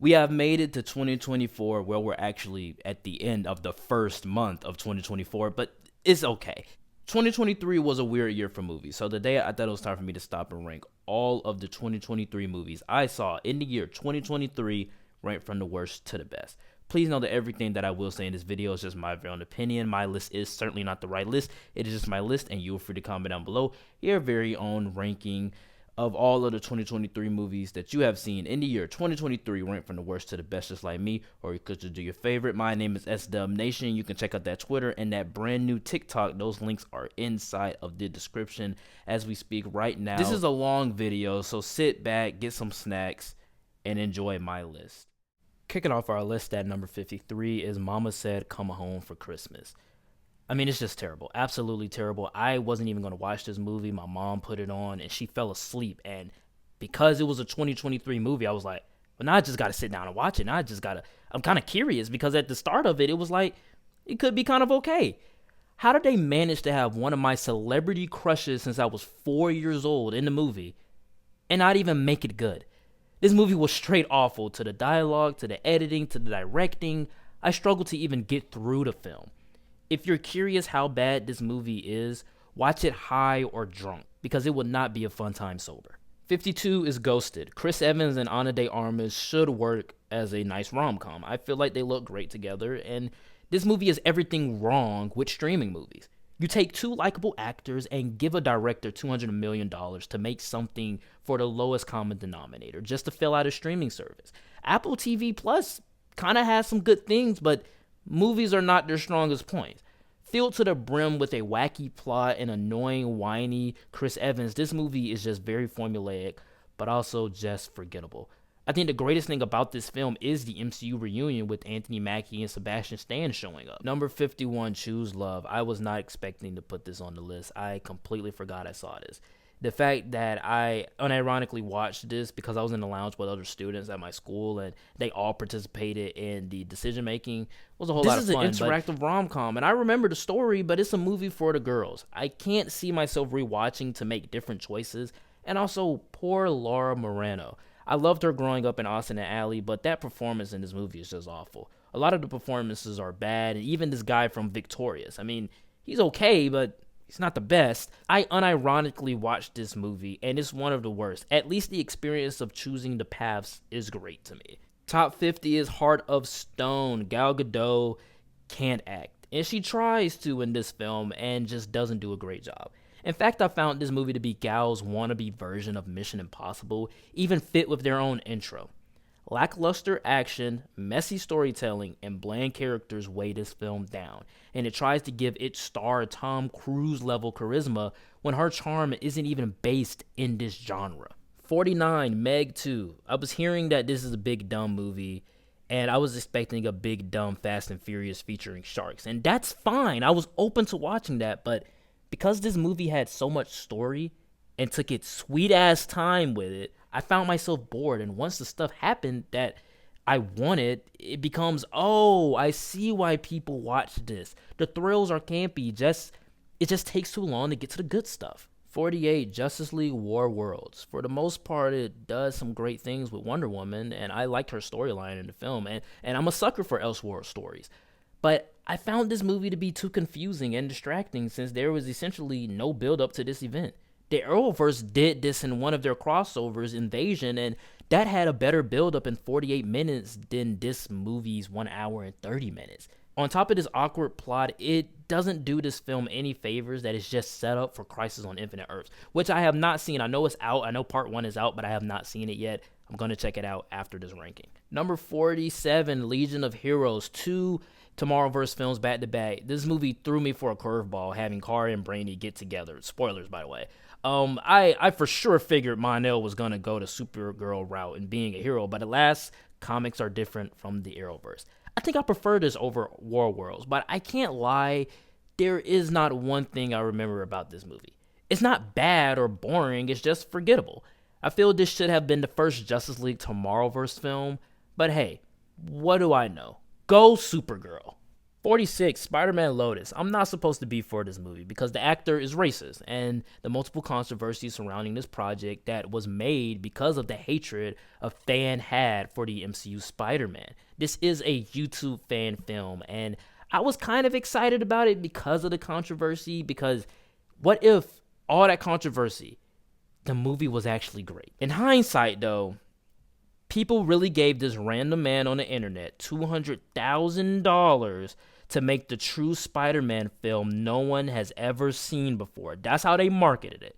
We have made it to 2024 where we're actually at the end of the first month of 2024, but it's okay. 2023 was a weird year for movies, so today I thought it was time for me to stop and rank all of the 2023 movies I saw in the year 2023, ranked from the worst to the best. Please know that everything that I will say in this video is just my very own opinion. My list is certainly not the right list. It is just my list, and you are free to comment down below your very own ranking of all of the 2023 movies that you have seen in the year 2023, ranked from the worst to the best, just like me. Or you could just do your favorite. My name is SW Nation. You can check out that Twitter and that brand new TikTok. Those links are inside of the description as we speak right now. This is a long video, so sit back, get some snacks, and enjoy my list. Kicking off our list at number 53 is Mama Said Come Home for Christmas. I mean, it's just terrible. Absolutely terrible. I wasn't even going to watch this movie. My mom put it on, and she fell asleep. And because it was a 2023 movie, I was like, well, now I just got to sit down and watch it. Now I'm kind of curious, because at the start of it, it was like, it could be kind of okay. How did they manage to have one of my celebrity crushes since I was 4 years old in the movie and not even make it good? This movie was straight awful, to the dialogue, to the editing, to the directing. I struggled to even get through the film. If you're curious how bad this movie is, watch it high or drunk, because it would not be a fun time sober. 52 is Ghosted. Chris Evans and Ana de Armas should work as a nice rom-com. I feel like they look great together, and this movie is everything wrong with streaming movies. You take two likable actors and give a director $200 million to make something for the lowest common denominator, just to fill out a streaming service. Apple TV Plus kind of has some good things, but movies are not their strongest points. Filled to the brim with a wacky plot and annoying, whiny Chris Evans, this movie is just very formulaic, but also just forgettable. I think the greatest thing about this film is the MCU reunion with Anthony Mackie and Sebastian Stan showing up. Number 51, Choose Love. I was not expecting to put this on the list. I completely forgot I saw this. The fact that I unironically watched this because I was in the lounge with other students at my school and they all participated in the decision making was a whole lot of fun. This is an interactive rom-com, and I remember the story, but it's a movie for the girls. I can't see myself rewatching to make different choices. And also, poor Laura Moreno. I loved her growing up in Austin and Ally, but that performance in this movie is just awful. A lot of the performances are bad, and even this guy from Victorious. I mean, he's okay, but he's not the best. I unironically watched this movie, and it's one of the worst. At least the experience of choosing the paths is great to me. Top 50 is Heart of Stone. Gal Gadot can't act, and she tries to in this film and just doesn't do a great job. In fact, I found this movie to be Gal's wannabe version of Mission Impossible, even fit with their own intro. Lackluster action, messy storytelling, and bland characters weigh this film down, and it tries to give its star Tom Cruise level charisma when her charm isn't even based in this genre. 49, Meg 2. I was hearing that this is a big dumb movie, and I was expecting a big dumb Fast and Furious featuring sharks, and that's fine. I was open to watching that, but because this movie had so much story and took its sweet ass time with it, I found myself bored. And once the stuff happened that I wanted, it becomes, oh, I see why people watch this. The thrills are campy. It just takes too long to get to the good stuff. 48, Justice League War Worlds. For the most part, it does some great things with Wonder Woman, and I liked her storyline in the film. And I'm a sucker for Elseworld stories. But I found this movie to be too confusing and distracting since there was essentially no build up to this event. The Arrowverse did this in one of their crossovers, Invasion, and that had a better build up in 48 minutes than this movie's 1 hour and 30 minutes. On top of this awkward plot, it doesn't do this film any favors that it's just set up for Crisis on Infinite Earths, which I have not seen. I know it's out. I know part 1 is out, but I have not seen it yet. I'm going to check it out after this ranking. Number 47, Legion of Heroes 2. Tomorrowverse films back to back. This movie threw me for a curveball, having Kari and Brainy get together. Spoilers, by the way. I for sure figured Mon-El was gonna go the Supergirl route and being a hero, but alas, comics are different from the Arrowverse. I think I prefer this over War Worlds, but I can't lie, there is not one thing I remember about this movie. It's not bad or boring, it's just forgettable. I feel this should have been the first Justice League Tomorrowverse film, but hey, what do I know? Go Supergirl. 46, Spider-Man Lotus. I'm not supposed to be for this movie because the actor is racist and the multiple controversies surrounding this project that was made because of the hatred a fan had for the MCU Spider-Man. This is a YouTube fan film and I was kind of excited about it because of the controversy, because what if all that controversy, the movie was actually great? In hindsight though, people really gave this random man on the internet $200,000 to make the true Spider-Man film no one has ever seen before. That's how they marketed it.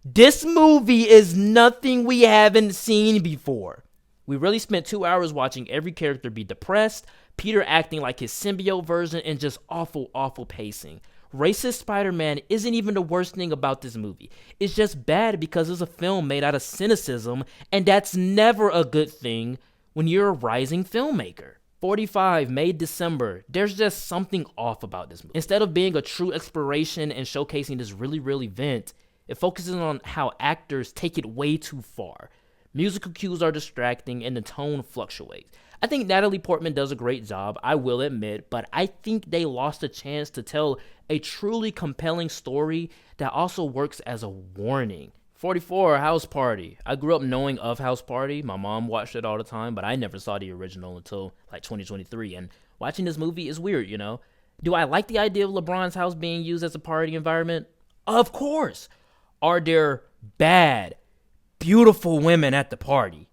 This movie is nothing we haven't seen before. We really spent 2 hours watching every character be depressed, Peter acting like his symbiote version, and just awful, awful pacing. Racist Spider-Man isn't even the worst thing about this movie. It's just bad because it's a film made out of cynicism, and that's never a good thing when you're a rising filmmaker. 45, May, December. There's just something off about this movie. Instead of being a true exploration and showcasing this really real event, it focuses on how actors take it way too far. Musical cues are distracting and the tone fluctuates. I think Natalie Portman does a great job, I will admit, but I think they lost a chance to tell a truly compelling story that also works as a warning. 44, House Party. I grew up knowing of House Party. My mom watched it all the time, but I never saw the original until like 2023. And watching this movie is weird, you know? Do I like the idea of LeBron's house being used as a party environment? Of course. Are there bad, beautiful women at the party?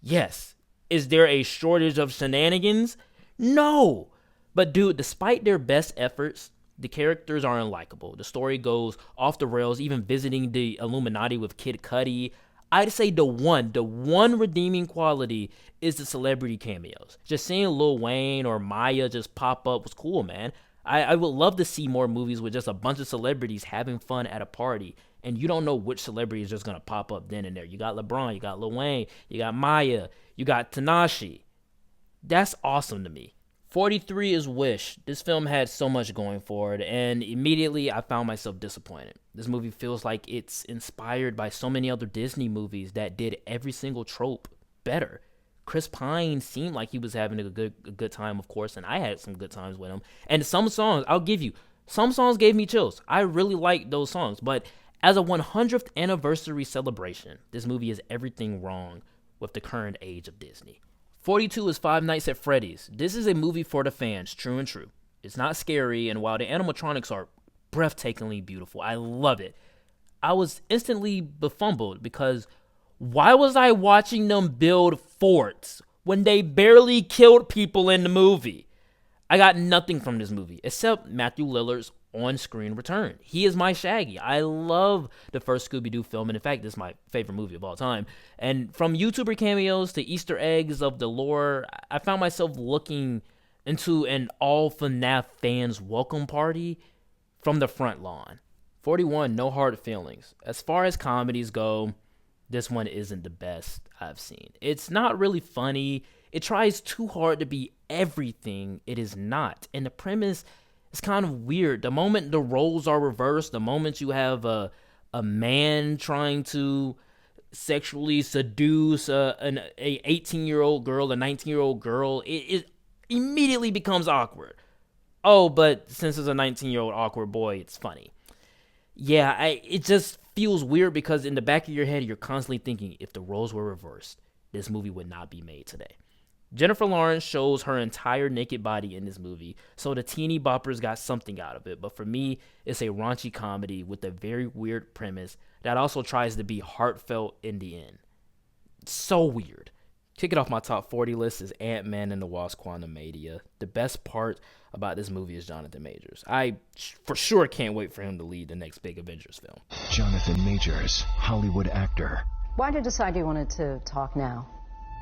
Yes. Is there a shortage of shenanigans? No. But dude, despite their best efforts, the characters are unlikable. The story goes off the rails, even visiting the Illuminati with Kid Cudi. I'd say the one redeeming quality is the celebrity cameos. Just seeing Lil Wayne or Maya just pop up was cool, man. I would love to see more movies with just a bunch of celebrities having fun at a party, and you don't know which celebrity is just going to pop up then and there. You got LeBron, you got Lil Wayne, you got Maya, you got Tanashi. That's awesome to me. 43 is Wish. This film had so much going for it, and immediately I found myself disappointed. This movie feels like it's inspired by so many other Disney movies that did every single trope better. Chris Pine seemed like he was having a good time, of course, and I had some good times with him. And some songs, I'll give you, some songs gave me chills. I really liked those songs, but as a 100th anniversary celebration, this movie is everything wrong with the current age of Disney. 42 is Five Nights at Freddy's. This is a movie for the fans, true and true. It's not scary, and while the animatronics are breathtakingly beautiful, I love it, I was instantly befumbled because why was I watching them build forts when they barely killed people in the movie? I got nothing from this movie except Matthew Lillard's on-screen return. He is my Shaggy. I love the first Scooby-Doo film, and in fact, this is my favorite movie of all time. And from YouTuber cameos to Easter eggs of the lore, I found myself looking into an all FNAF fans welcome party from the front lawn. 41, No Hard Feelings. As far as comedies go, this one isn't the best I've seen. It's not really funny. It tries too hard to be everything it is not. And the premise is kind of weird. The moment the roles are reversed, the moment you have a man trying to sexually seduce an 18-year-old girl, a 19-year-old girl, it immediately becomes awkward. Oh, but since it's a 19-year-old awkward boy, it's funny. Yeah, it just feels weird because in the back of your head, you're constantly thinking, if the roles were reversed, this movie would not be made today. Jennifer Lawrence shows her entire naked body in this movie, so the teeny boppers got something out of it. But for me, it's a raunchy comedy with a very weird premise that also tries to be heartfelt in the end. So weird. Kicking off my top 40 list is Ant-Man and the Wasp: Quantumania. The best part about this movie is Jonathan Majors. I for sure can't wait for him to lead the next big Avengers film. Jonathan Majors, Hollywood actor. Why did you decide you wanted to talk now?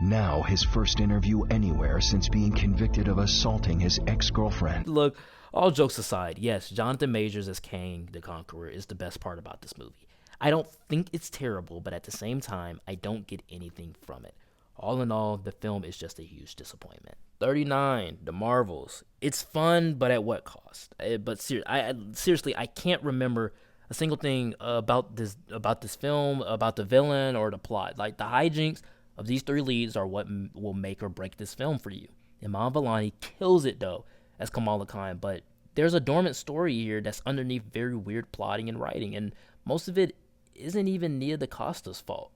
Now his first interview anywhere since being convicted of assaulting his ex-girlfriend. Look, all jokes aside, yes, Jonathan Majors as Kang the Conqueror is the best part about this movie. I don't think it's terrible, but at the same time, I don't get anything from it. All in all, the film is just a huge disappointment. 39, The Marvels. It's fun, but at what cost? Seriously, I can't remember a single thing about this film, about the villain, or the plot. Like, the hijinks of these three leads are what will make or break this film for you. Iman Vellani kills it, though, as Kamala Khan, but there's a dormant story here that's underneath very weird plotting and writing, and most of it isn't even Nia DaCosta's fault.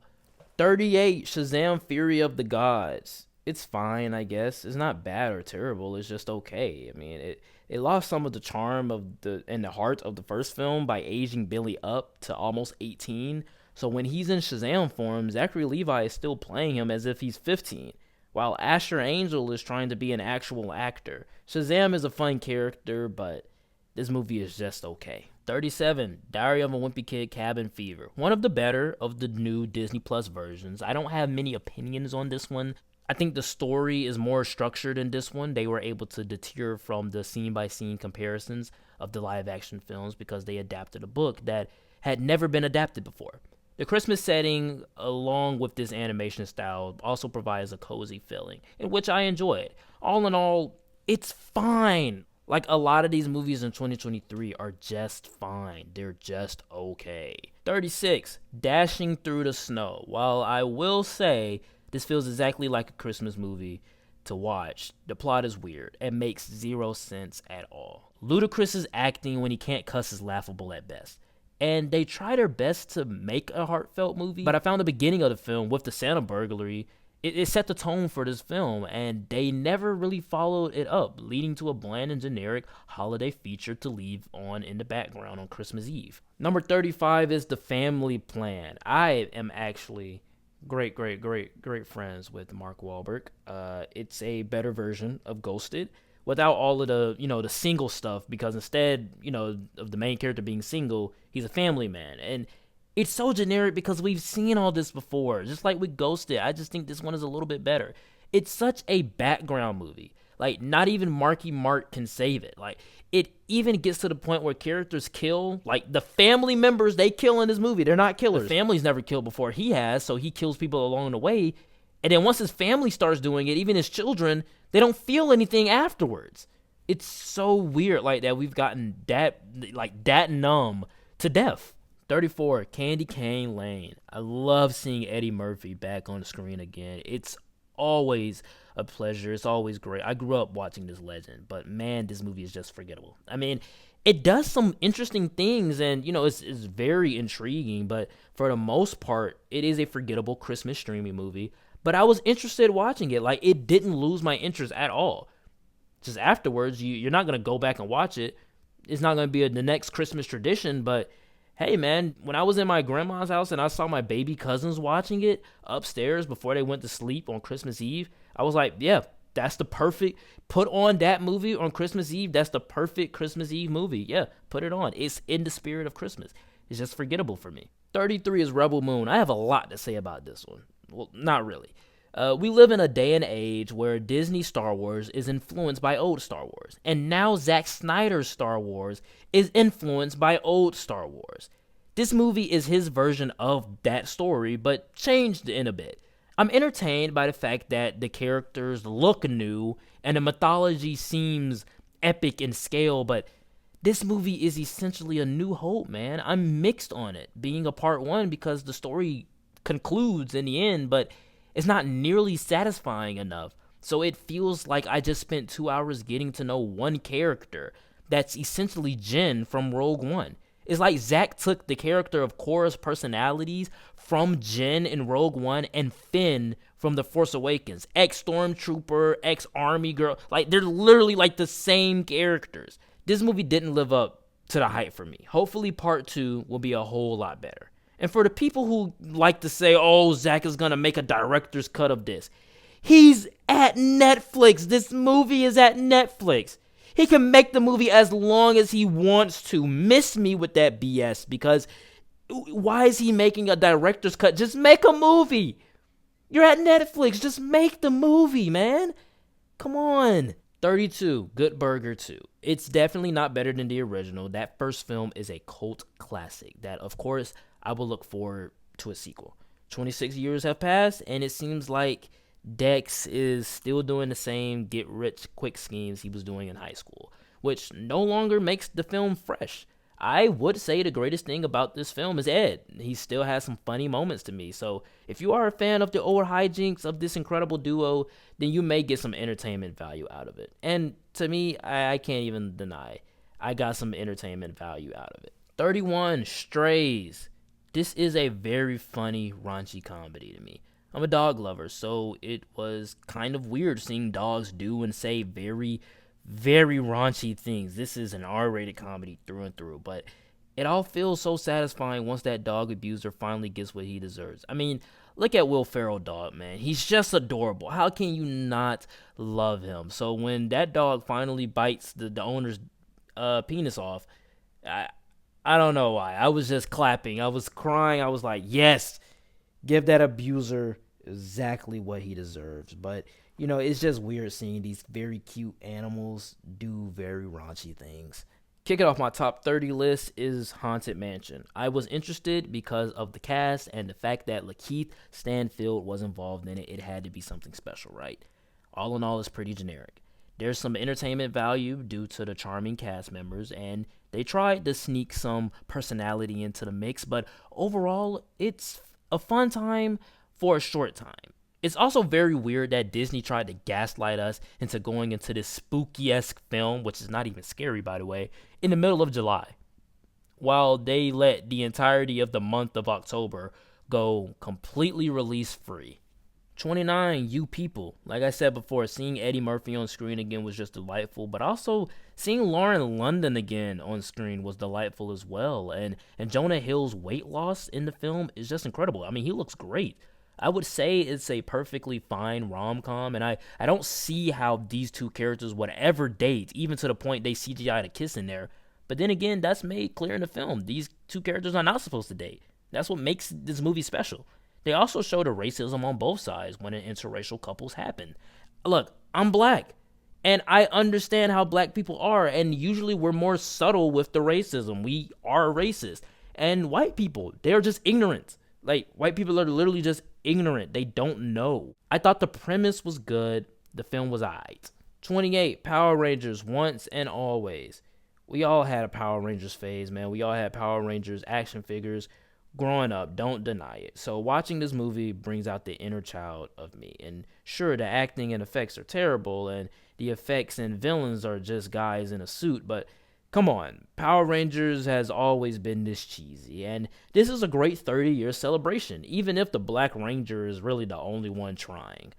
38, Shazam! Fury of the Gods. It's fine, I guess. It's not bad or terrible. It's just okay. I mean, it lost some of the charm of the heart of the first film by aging Billy up to almost 18. So when he's in Shazam form, Zachary Levi is still playing him as if he's 15, while Asher Angel is trying to be an actual actor. Shazam is a fun character, but this movie is just okay. 37, Diary of a Wimpy Kid, Cabin Fever. One of the better of the new Disney Plus versions. I don't have many opinions on this one. I think the story is more structured in this one. They were able to deter from the scene-by-scene comparisons of the live-action films because they adapted a book that had never been adapted before. The Christmas setting, along with this animation style, also provides a cozy feeling, in which I enjoyed. All in all, it's fine. Like, a lot of these movies in 2023 are just fine. They're just okay. 36, Dashing Through the Snow. While I will say this feels exactly like a Christmas movie to watch, the plot is weird and makes zero sense at all. Ludacris's acting when he can't cuss is laughable at best. And they try their best to make a heartfelt movie, but I found the beginning of the film with the Santa burglary, it set the tone for this film, and they never really followed it up, leading to a bland and generic holiday feature to leave on in the background on Christmas Eve. Number 35 is The Family Plan. I am actually great friends with Mark Wahlberg. It's a better version of Ghosted, without all of the, the single stuff, because instead, of the main character being single, he's a family man. And it's so generic because we've seen all this before. Just like with Ghosted, I just think this one is a little bit better. It's such a background movie. Like, not even Marky Mark can save it. Like, it even gets to the point where characters kill. Like, the family members they kill in this movie, they're not killers. The family's never killed before he has, so he kills people along the way. And then once his family starts doing it, even his children, they don't feel anything afterwards. It's so weird like that we've gotten that numb to death. 34, Candy Cane Lane. I love seeing Eddie Murphy back on the screen again. It's always a pleasure. It's always great. I grew up watching this legend, but man, this movie is just forgettable. I mean, it does some interesting things, and it's very intriguing, but for the most part, it is a forgettable Christmas streaming movie. But I was interested watching it. Like, it didn't lose my interest at all. Just afterwards, you're not going to go back and watch it. It's not going to be the next Christmas tradition, but hey, man, when I was in my grandma's house and I saw my baby cousins watching it upstairs before they went to sleep on Christmas Eve, I was like, yeah, that's the perfect, put on that movie on Christmas Eve. That's the perfect Christmas Eve movie. Yeah, put it on. It's in the spirit of Christmas. It's just forgettable for me. 33 is Rebel Moon. I have a lot to say about this one. Well, not really. We live in a day and age where Disney Star Wars is influenced by old Star Wars, and now Zack Snyder's Star Wars is influenced by old Star Wars. This movie is his version of that story, but changed in a bit. I'm entertained by the fact that the characters look new and the mythology seems epic in scale, but this movie is essentially a New Hope, man. I'm mixed on it, being a part one because the story concludes in the end, but it's not nearly satisfying enough. So it feels like I just spent 2 hours getting to know one character that's essentially Jyn from Rogue One. It's like Zack took the character of Korra's personalities from Jyn in Rogue One and Finn from The Force Awakens. Ex-Stormtrooper, ex-Army girl. Like, they're literally like the same characters. This movie didn't live up to the hype for me. Hopefully part 2 will be a whole lot better. And for the people who like to say, oh, Zack is going to make a director's cut of this, he's at Netflix. This movie is at Netflix. He can make the movie as long as he wants to. Miss me with that BS, because why is he making a director's cut? Just make a movie. You're at Netflix. Just make the movie, man. Come on. 32, Good Burger 2. It's definitely not better than the original. That first film is a cult classic that, of course, I will look forward to a sequel. 26 years have passed, and it seems like Dex is still doing the same get-rich-quick schemes he was doing in high school, which no longer makes the film fresh. I would say the greatest thing about this film is Ed. He still has some funny moments to me. So if you are a fan of the old hijinks of this incredible duo, then you may get some entertainment value out of it. And to me, I can't even deny I got some entertainment value out of it. 31, Strays. This is a very funny, raunchy comedy to me. I'm a dog lover, so it was kind of weird seeing dogs do and say very, very raunchy things. This is an R-rated comedy through and through, but it all feels so satisfying once that dog abuser finally gets what he deserves. I mean, look at Will Ferrell dog, man. He's just adorable. How can you not love him? So when that dog finally bites the owner's penis off, I don't know why. I was just clapping. I was crying. I was like, yes, give that abuser exactly what he deserves. But, you know, it's just weird seeing these very cute animals do very raunchy things. Kicking off my top 30 list is Haunted Mansion. I was interested because of the cast and the fact that Lakeith Stanfield was involved in it. It had to be something special, right? All in all, it's pretty generic. There's some entertainment value due to the charming cast members, and they tried to sneak some personality into the mix, but overall, it's a fun time for a short time. It's also very weird that Disney tried to gaslight us into going into this spooky-esque film, which is not even scary, by the way, in the middle of July, while they let the entirety of the month of October go completely release-free. 29, You People. Like I said before, seeing Eddie Murphy on screen again was just delightful, but also seeing Lauren London again on screen was delightful as well. And Jonah Hill's weight loss in the film is just incredible. I mean, he looks great. I would say it's a perfectly fine rom-com, and I don't see how these two characters would ever date, even to the point they CGI'd a kiss in there. But then again, that's made clear in the film. These two characters are not supposed to date. That's what makes this movie special. They also show the racism on both sides when interracial couples happen. Look, I'm black, and I understand how black people are, and usually we're more subtle with the racism. We are racist. And white people, they're just ignorant. Like, white people are literally just ignorant. They don't know. I thought the premise was good. The film was aight. 28, Power Rangers, Once and Always. We all had a Power Rangers phase, man. We all had Power Rangers action figures growing up, don't deny it. So watching this movie brings out the inner child of me. And sure, the acting and effects are terrible, and the effects and villains are just guys in a suit, but come on, Power Rangers has always been this cheesy, and this is a great 30-year celebration, even if the Black Ranger is really the only one trying.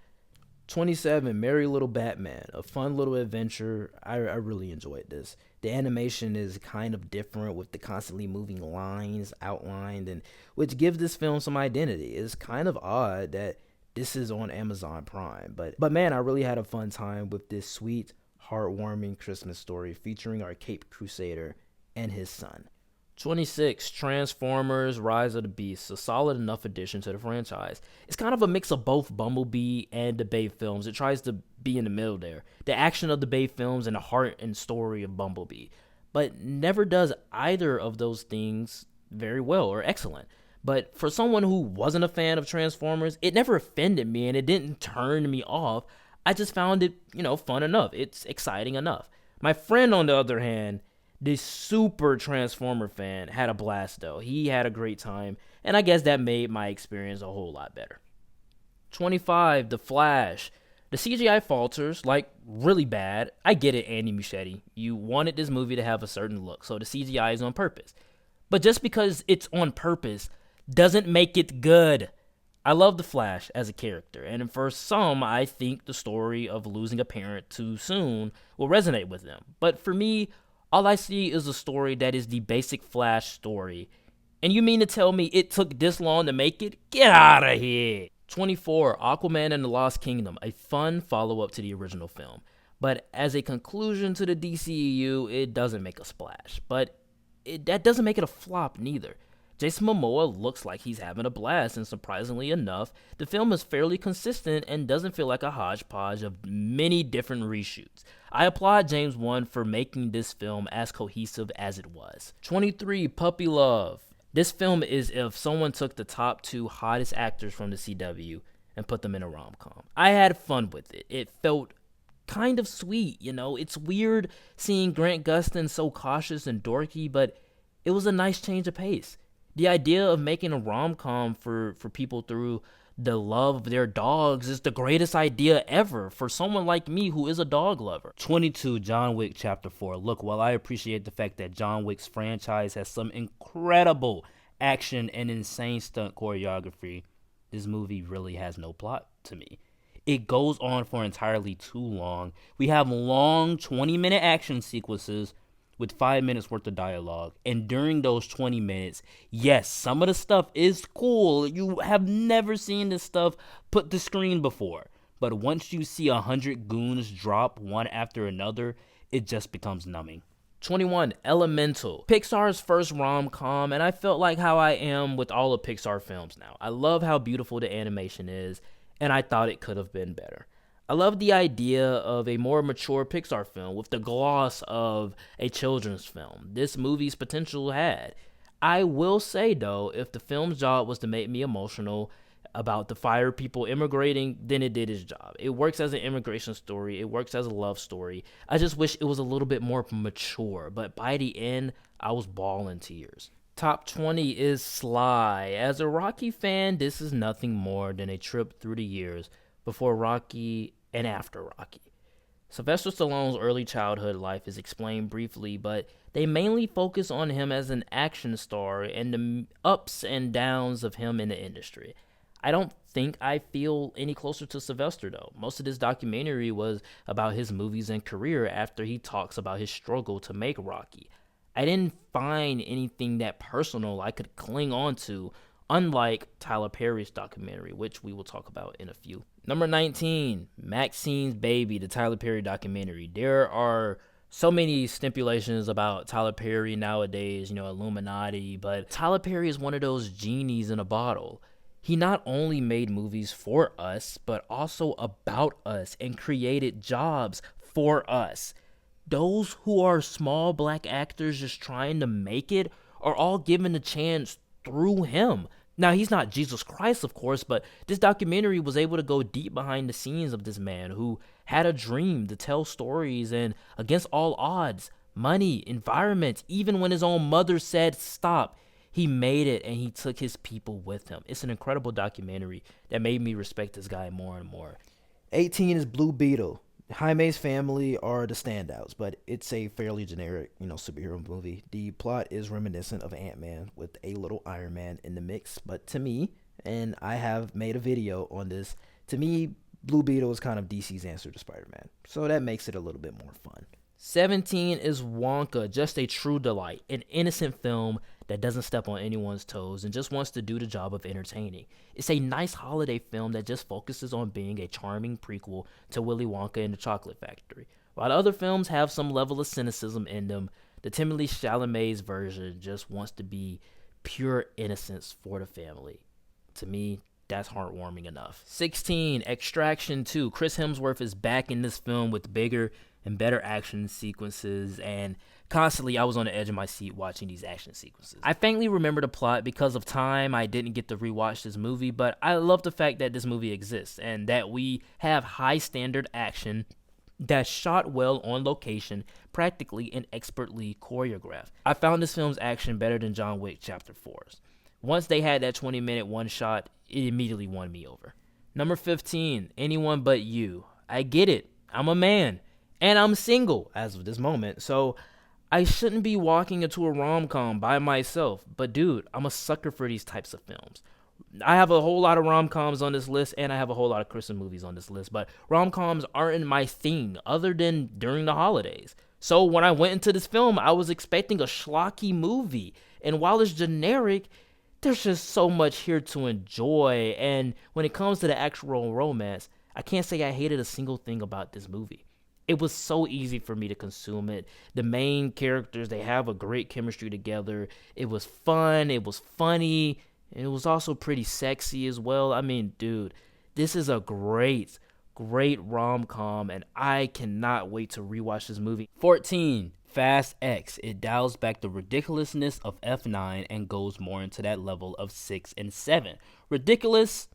27, Merry Little Batman, a fun little adventure. I really enjoyed this. The animation is kind of different with the constantly moving lines outlined, and which gives this film some identity. It's kind of odd that this is on Amazon Prime, but man, I really had a fun time with this sweet, heartwarming Christmas story featuring our Cape Crusader and his son. 26, Transformers Rise of the Beasts, a solid enough addition to the franchise. It's kind of a mix of both Bumblebee and the Bay films. It tries to be in the middle there. The action of the Bay films and the heart and story of Bumblebee. But never does either of those things very well or excellent. But for someone who wasn't a fan of Transformers, it never offended me and it didn't turn me off. I just found it, fun enough. It's exciting enough. My friend, on the other hand, this super Transformer fan, had a blast though. He had a great time, and I guess that made my experience a whole lot better. 25, The Flash. The CGI falters, like, really bad. I get it, Andy Muschietti. You wanted this movie to have a certain look, so the CGI is on purpose. But just because it's on purpose doesn't make it good. I love The Flash as a character, and for some, I think the story of losing a parent too soon will resonate with them. But for me, all I see is a story that is the basic Flash story. And you mean to tell me it took this long to make it? Get out of here! 24, Aquaman and the Lost Kingdom, a fun follow-up to the original film. But as a conclusion to the DCEU, it doesn't make a splash. But that doesn't make it a flop neither. Jason Momoa looks like he's having a blast, and surprisingly enough, the film is fairly consistent and doesn't feel like a hodgepodge of many different reshoots. I applaud James Wan for making this film as cohesive as it was. 23, Puppy Love. This film is if someone took the top 2 hottest actors from the CW and put them in a rom-com. I had fun with it. It felt kind of sweet, It's weird seeing Grant Gustin so cautious and dorky, but It was a nice change of pace. The idea of making a rom-com for people through the love of their dogs is the greatest idea ever for someone like me who is a dog lover. 22, John Wick Chapter 4. Look, while I appreciate the fact that John Wick's franchise has some incredible action and insane stunt choreography, this movie really has no plot to me. It goes on for entirely too long. We have long 20-minute action sequences with 5 minutes worth of dialogue. And during those 20 minutes, yes, some of the stuff is cool. You have never seen this stuff put to screen before. But once you see 100 goons drop one after another, it just becomes numbing. 21, Elemental. Pixar's first rom-com, and I felt like how I am with all of Pixar films now. I love how beautiful the animation is, and I thought it could have been better. I love the idea of a more mature Pixar film with the gloss of a children's film this movie's potential had. I will say, though, if the film's job was to make me emotional about the fire people immigrating, then it did its job. It works as an immigration story. It works as a love story. I just wish it was a little bit more mature, but by the end, I was bawling tears. Top 20 is Sly. As a Rocky fan, this is nothing more than a trip through the years before Rocky and after Rocky. Sylvester Stallone's early childhood life is explained briefly, but they mainly focus on him as an action star and the ups and downs of him in the industry. I don't think I feel any closer to Sylvester, though. Most of this documentary was about his movies and career after he talks about his struggle to make Rocky. I didn't find anything that personal I could cling on to, unlike Tyler Perry's documentary, which we will talk about in a few. Number 19, Maxine's Baby, the Tyler Perry documentary. There are so many stipulations about Tyler Perry nowadays, Illuminati, but Tyler Perry is one of those genies in a bottle. He not only made movies for us, but also about us and created jobs for us. Those who are small black actors just trying to make it are all given a chance through him. Now, he's not Jesus Christ, of course, but this documentary was able to go deep behind the scenes of this man who had a dream to tell stories and against all odds, money, environment, even when his own mother said stop, he made it and he took his people with him. It's an incredible documentary that made me respect this guy more and more. 18 is Blue Beetle. Jaime's family are the standouts, but it's a fairly generic, superhero movie. The plot is reminiscent of Ant-Man with a little Iron Man in the mix, but to me, and I have made a video on this, to me, Blue Beetle is kind of DC's answer to Spider-Man, so that makes it a little bit more fun. 17 is Wonka, just a true delight, an innocent film that doesn't step on anyone's toes and just wants to do the job of entertaining. It's a nice holiday film that just focuses on being a charming prequel to Willy Wonka and the Chocolate Factory. While other films have some level of cynicism in them, the Timothée Chalamet's version just wants to be pure innocence for the family. To me, that's heartwarming enough. 16, Extraction 2. Chris Hemsworth is back in this film with bigger and better action sequences, and constantly I was on the edge of my seat watching these action sequences. I faintly remember the plot because of time. I didn't get to rewatch this movie, but I love the fact that this movie exists and that we have high standard action that's shot well on location, practically and expertly choreographed. I found this film's action better than John Wick Chapter 4's. Once they had that 20-minute one shot, it immediately won me over. Number 15, Anyone But You. I get it. I'm a man. And I'm single as of this moment, so I shouldn't be walking into a rom-com by myself. But dude, I'm a sucker for these types of films. I have a whole lot of rom-coms on this list, and I have a whole lot of Christmas movies on this list, but rom-coms aren't my thing other than during the holidays. So when I went into this film, I was expecting a schlocky movie, and while it's generic, there's just so much here to enjoy, and when it comes to the actual romance, I can't say I hated a single thing about this movie. It was so easy for me to consume it. The main characters, they have a great chemistry together. It was fun, it was funny, and it was also pretty sexy as well. I mean, dude, this is a great rom-com, and I cannot wait to rewatch this movie. 14, Fast X. It dials back the ridiculousness of F9 and goes more into that level of 6 and 7. Ridiculous,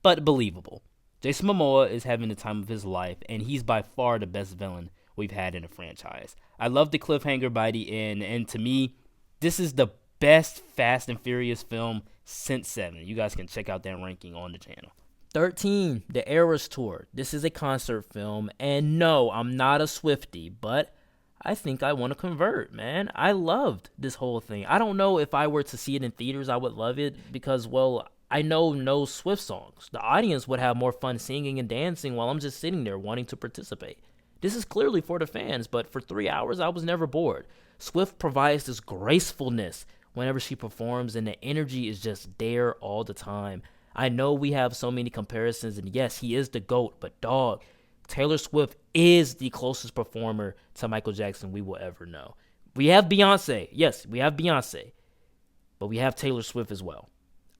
but believable. Jason Momoa is having the time of his life, and he's by far the best villain we've had in the franchise. I love the cliffhanger by the end, and to me, This is the best Fast and Furious film since 7. You guys can check out that ranking on the channel. 13, The Eras Tour. This is a concert film, and no, I'm not a Swiftie, but I think I want to convert, man. I loved this whole thing. I don't know if I were to see it in theaters, I would love it because, well, I know no Swift songs. The audience would have more fun singing and dancing while I'm just sitting there wanting to participate. This is clearly for the fans, but for 3 hours, I was never bored. Swift provides this gracefulness whenever she performs, and the energy is just there all the time. I know we have so many comparisons, and yes, he is the GOAT, but dog, Taylor Swift is the closest performer to Michael Jackson we will ever know. We have Beyonce. Yes, we have Beyonce, but we have Taylor Swift as well.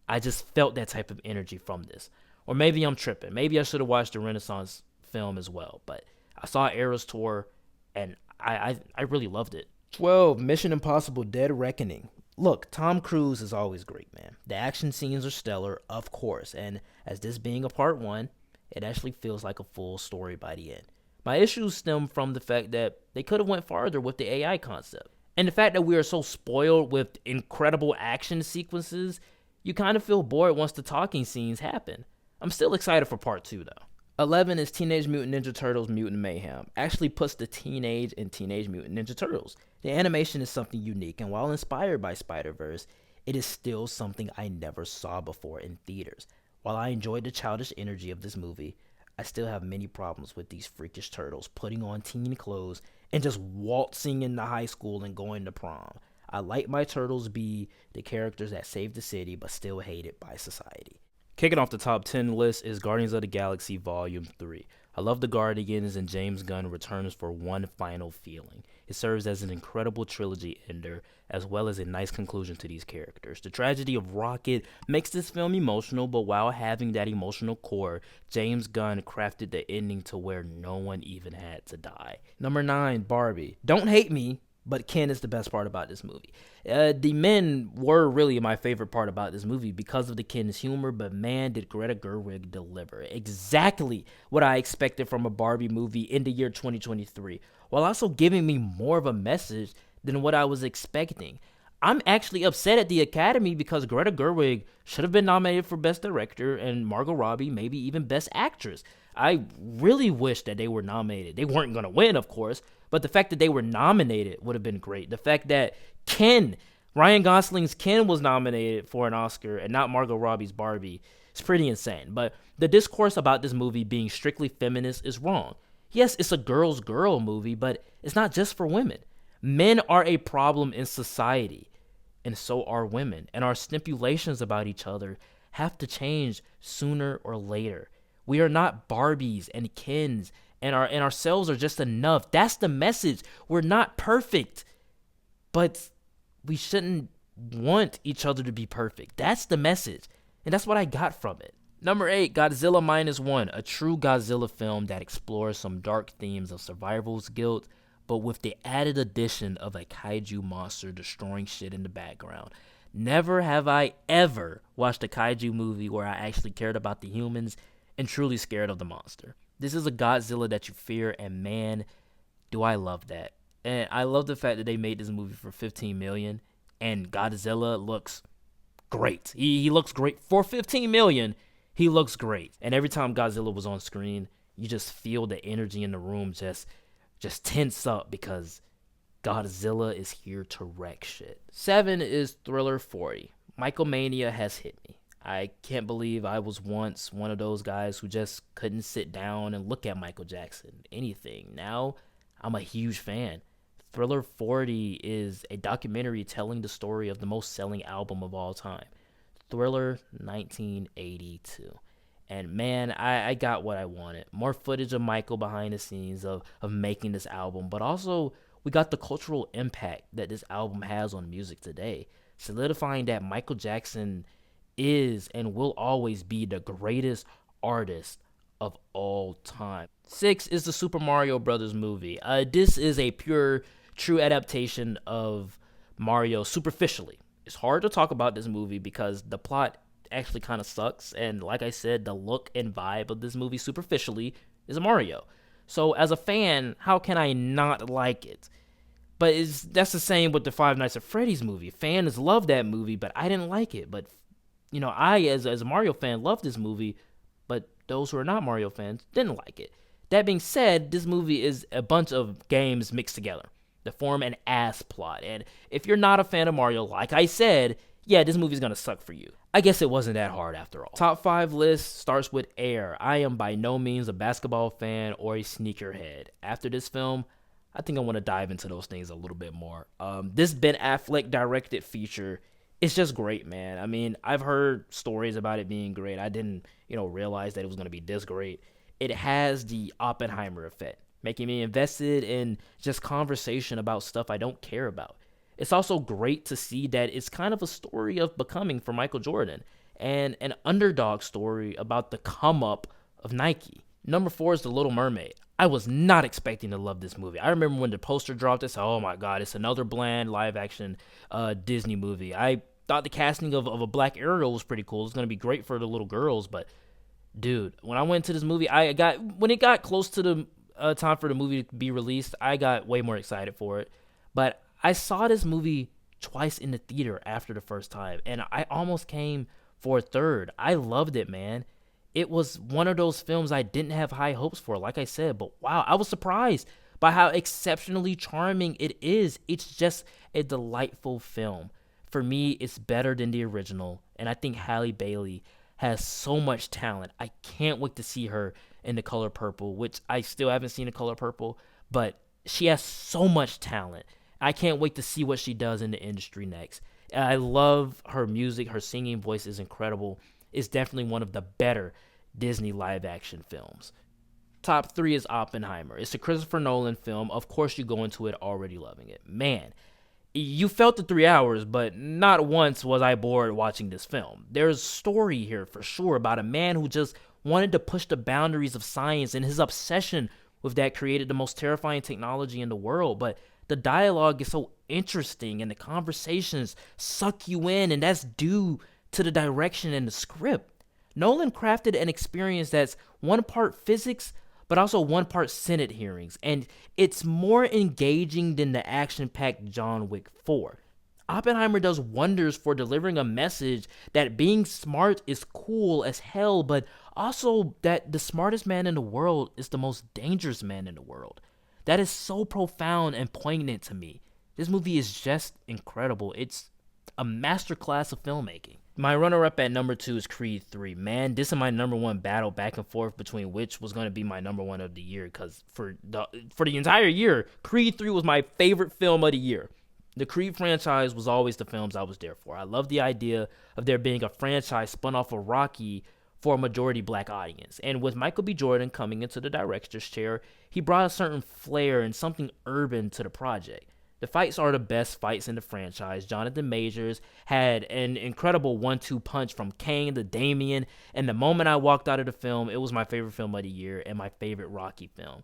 I just felt that type of energy from this. Or maybe I'm tripping. Maybe I should have watched the Renaissance film as well, but I saw Eras Tour, and I really loved it. 12, Mission Impossible Dead Reckoning. Look, Tom Cruise is always great, man. The action scenes are stellar, of course, and as this being a part 1, it actually feels like a full story by the end. My issues stem from the fact that they could have went farther with the AI concept. And the fact that we are so spoiled with incredible action sequences, you kind of feel bored once the talking scenes happen. I'm still excited for part 2, though. 11 is Teenage Mutant Ninja Turtles Mutant Mayhem. Actually puts the teenage in Teenage Mutant Ninja Turtles. The animation is something unique, and while inspired by Spider-Verse, it is still something I never saw before in theaters. While I enjoyed the childish energy of this movie, I still have many problems with these freakish turtles putting on teen clothes and just waltzing into high school and going to prom. I like my turtles be the characters that save the city but still hated by society. Kicking off the top 10 list is Guardians of the Galaxy Volume 3. I love the Guardians, and James Gunn returns for one final feeling. It serves as an incredible trilogy ender, as well as a nice conclusion to these characters. The tragedy of Rocket makes this film emotional, but while having that emotional core, James Gunn crafted the ending to where no one even had to die. Number 9, Barbie. Don't hate me, but Ken is the best part about this movie. The men were really my favorite part about this movie because of the Ken's humor, but man, did Greta Gerwig deliver. Exactly what I expected from a Barbie movie in the year 2023, while also giving me more of a message than what I was expecting. I'm actually upset at the Academy because Greta Gerwig should have been nominated for Best Director and Margot Robbie maybe even Best Actress. I really wish that they were nominated. They weren't going to win, of course, but the fact that they were nominated would have been great. The fact that Ryan Gosling's Ken was nominated for an Oscar and not Margot Robbie's Barbie is pretty insane. But the discourse about this movie being strictly feminist is wrong. Yes, it's a girl's girl movie, but it's not just for women. Men are a problem in society, and so are women. And our stipulations about each other have to change sooner or later. We are not Barbies and Kens, and ourselves are just enough. That's the message. We're not perfect, but we shouldn't want each other to be perfect. That's the message, and that's what I got from it. Number 8, Godzilla Minus One, a true Godzilla film that explores some dark themes of survival's guilt, but with the added addition of a kaiju monster destroying shit in the background. Never have I ever watched a kaiju movie where I actually cared about the humans and truly scared of the monster. This is a Godzilla that you fear, and man, do I love that. And I love the fact that they made this movie for $15 million, and Godzilla looks great. He looks great. For $15 million, he looks great. And every time Godzilla was on screen, you just feel the energy in the room just tense up because Godzilla is here to wreck shit. 7 is Thriller 40. Michael Mania has hit me. I can't believe I was once one of those guys who just couldn't sit down and look at Michael Jackson, anything. Now, I'm a huge fan. Thriller 40 is a documentary telling the story of the most selling album of all time, Thriller 1982. And man, I got what I wanted. More footage of Michael behind the scenes of making this album, but also we got the cultural impact that this album has on music today, solidifying that Michael Jackson is and will always be the greatest artist of all time. 6 is the Super Mario Brothers movie. This is a pure, true adaptation of Mario superficially. It's hard to talk about this movie because the plot actually kind of sucks, and like I said, the look and vibe of this movie superficially is Mario. So as a fan, how can I not like it? But that's the same with the Five Nights at Freddy's movie. Fans love that movie, but I didn't like it. But I as a Mario fan love this movie, but those who are not Mario fans didn't like it. That being said, this movie is a bunch of games mixed together to form an ass plot. And if you're not a fan of Mario, like I said, yeah, this movie's gonna suck for you. I guess it wasn't that hard after all. Top 5 list starts with Air. I am by no means a basketball fan or a sneakerhead. After this film, I think I want to dive into those things a little bit more. This Ben Affleck directed feature, it's just great, man. I mean, I've heard stories about it being great. I didn't, realize that it was going to be this great. It has the Oppenheimer effect, making me invested in just conversation about stuff I don't care about. It's also great to see that it's kind of a story of becoming for Michael Jordan and an underdog story about the come up of Nike. Number 4 is The Little Mermaid. I was not expecting to love this movie. I remember when the poster dropped, I said, oh my God, it's another bland live action Disney movie. I thought the casting of a black Ariel was pretty cool. It was going to be great for the little girls, but dude, when I went to this movie, when it got close to the time for the movie to be released, I got way more excited for it. But I saw this movie twice in the theater after the first time, and I almost came for a third. I loved it, man. It was one of those films I didn't have high hopes for, like I said, but wow, I was surprised by how exceptionally charming it is. It's just a delightful film. For me, it's better than the original, and I think Halle Bailey has so much talent. I can't wait to see her in The Color Purple, which I still haven't seen The Color Purple, but she has so much talent. I can't wait to see what she does in the industry next. I love her music. Her singing voice is incredible. It's definitely one of the better Disney live-action films. Top 3 is Oppenheimer. It's a Christopher Nolan film. Of course, you go into it already loving it. Man, you felt the 3 hours, but not once was I bored watching this film. There's a story here for sure about a man who just wanted to push the boundaries of science, and his obsession with that created the most terrifying technology in the world. But the dialogue is so interesting, and the conversations suck you in, and that's due to the direction and the script. Nolan crafted an experience that's one part physics, but also one part Senate hearings, and it's more engaging than the action-packed John Wick 4. Oppenheimer does wonders for delivering a message that being smart is cool as hell, but also that the smartest man in the world is the most dangerous man in the world. That is so profound and poignant to me. This movie is just incredible. It's a masterclass of filmmaking. My runner-up at number 2 is Creed 3. Man, this is my number 1 battle back and forth between which was going to be my number 1 of the year, because for the entire year, Creed 3 was my favorite film of the year. The Creed franchise was always the films I was there for. I love the idea of there being a franchise spun off of Rocky for a majority black audience. And with Michael B. Jordan coming into the director's chair, he brought a certain flair and something urban to the project. The fights are the best fights in the franchise. Jonathan Majors had an incredible 1-2 punch from Kane to Damien, and the moment I walked out of the film, it was my favorite film of the year and my favorite Rocky film.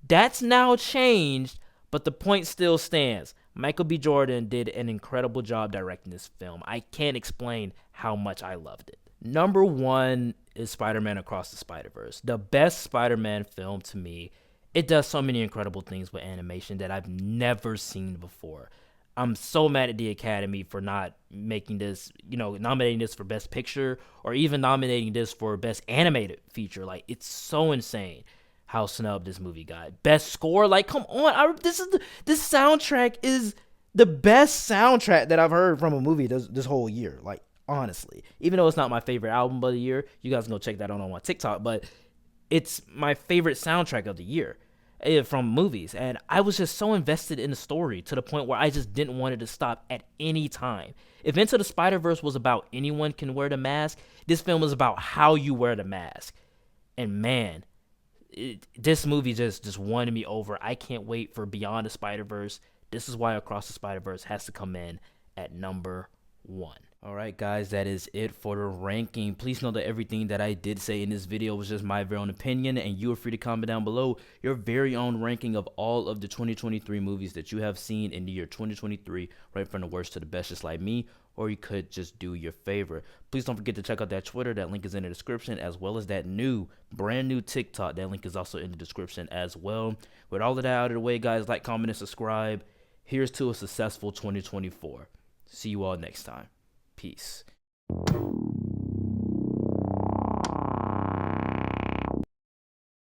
That's now changed, but the point still stands. Michael B. Jordan did an incredible job directing this film. I can't explain how much I loved it. Number 1 is Spider-Man Across the Spider-Verse. The best Spider-Man film to me. It does so many incredible things with animation that I've never seen before. I'm so mad at the Academy for not making this, nominating this for Best Picture or even nominating this for Best Animated Feature. Like, it's so insane how snubbed this movie got. Best Score, like, come on. This soundtrack is the best soundtrack that I've heard from a movie this whole year. Like, honestly, even though it's not my favorite album of the year, you guys can go check that out on my TikTok, but it's my favorite soundtrack of the year from movies. And I was just so invested in the story to the point where I just didn't want it to stop at any time. If Into the Spider-Verse was about anyone can wear the mask, this film is about how you wear the mask. And man, this movie just won me over. I can't wait for Beyond the Spider-Verse. This is why Across the Spider-Verse has to come in at number 1. All right, guys, that is it for the ranking. Please know that everything that I did say in this video was just my very own opinion, and you are free to comment down below your very own ranking of all of the 2023 movies that you have seen in the year 2023, right from the worst to the best, just like me, or you could just do your favorite. Please don't forget to check out that Twitter. That link is in the description, as well as that brand new TikTok. That link is also in the description as well. With all of that out of the way, guys, like, comment, and subscribe. Here's to a successful 2024. See you all next time. Peace.